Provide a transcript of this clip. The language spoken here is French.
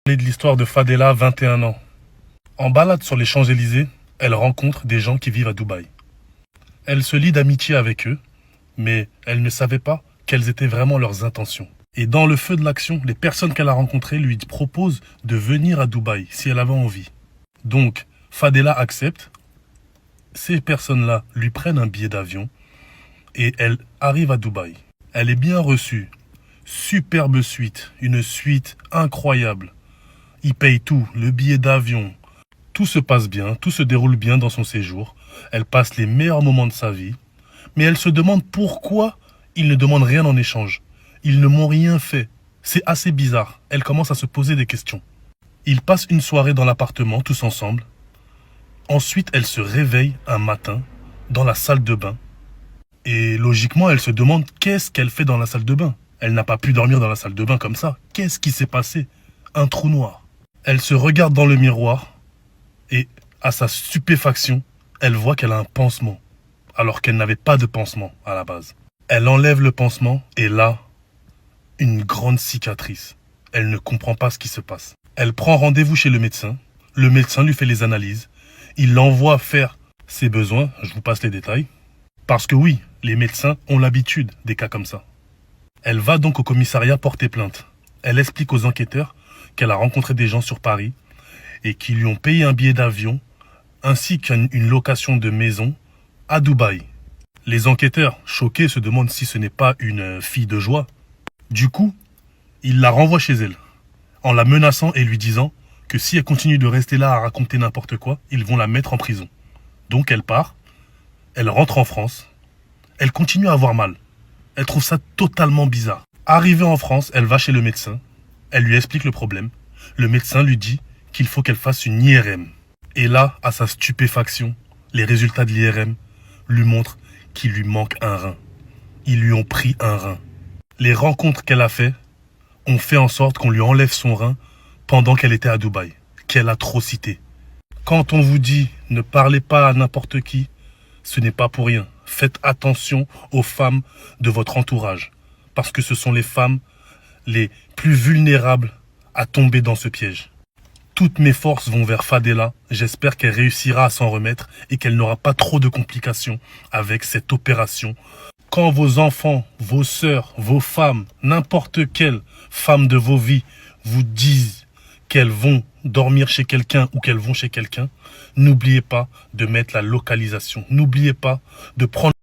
De l'histoire de Fadela, 21 ans. En balade sur les Champs-Élysées, elle rencontre des gens qui vivent à Dubaï. Elle se lie d'amitié avec eux, mais elle ne savait pas quelles étaient vraiment leurs intentions. Et dans le feu de l'action, les personnes qu'elle a rencontrées lui proposent de venir à Dubaï si elle avait envie. Donc, Fadela accepte. Ces personnes-là lui prennent un billet d'avion et elle arrive à Dubaï. Elle est bien reçue. Superbe suite, une suite incroyable. Il paye tout, le billet d'avion. Tout se passe bien, tout se déroule bien dans son séjour. Elle passe les meilleurs moments de sa vie. Mais elle se demande pourquoi ils ne demandent rien en échange. Ils ne m'ont rien fait. C'est assez bizarre. Elle commence à se poser des questions. Ils passent une soirée dans l'appartement tous ensemble. Ensuite, elle se réveille un matin dans la salle de bain. Et logiquement, elle se demande qu'est-ce qu'elle fait dans la salle de bain. Elle n'a pas pu dormir dans la salle de bain comme ça. Qu'est-ce qui s'est passé? Un trou noir. Elle se regarde dans le miroir et, à sa stupéfaction, elle voit qu'elle a un pansement, alors qu'elle n'avait pas de pansement à la base. Elle enlève le pansement et là, une grande cicatrice. Elle ne comprend pas ce qui se passe. Elle prend rendez-vous chez le médecin. Le médecin lui fait les analyses. Il l'envoie faire ses besoins. Je vous passe les détails. Parce que oui, les médecins ont l'habitude des cas comme ça. Elle va donc au commissariat porter plainte. Elle explique aux enquêteurs qu'elle a rencontré des gens sur Paris et qui lui ont payé un billet d'avion ainsi qu'une location de maison à Dubaï. Les enquêteurs, choqués, se demandent si ce n'est pas une fille de joie. Du coup, ils la renvoient chez elle, en la menaçant et lui disant que si elle continue de rester là à raconter n'importe quoi, ils vont la mettre en prison. Donc elle part, elle rentre en France, elle continue à avoir mal. Elle trouve ça totalement bizarre. Arrivée en France, elle va chez le médecin. Elle lui explique le problème. Le médecin lui dit qu'il faut qu'elle fasse une IRM. Et là, à sa stupéfaction, les résultats de l'IRM lui montrent qu'il lui manque un rein. Ils lui ont pris un rein. Les rencontres qu'elle a faites ont fait en sorte qu'on lui enlève son rein pendant qu'elle était à Dubaï. Quelle atrocité. Quand on vous dit ne parlez pas à n'importe qui, ce n'est pas pour rien. Faites attention aux femmes de votre entourage. Parce que ce sont les femmes les plus vulnérables à tomber dans ce piège. Toutes mes forces vont vers Fadela. J'espère qu'elle réussira à s'en remettre et qu'elle n'aura pas trop de complications avec cette opération. Quand vos enfants, vos sœurs, vos femmes, n'importe quelle femme de vos vies vous disent qu'elles vont dormir chez quelqu'un ou qu'elles vont chez quelqu'un, n'oubliez pas de mettre la localisation. N'oubliez pas de prendre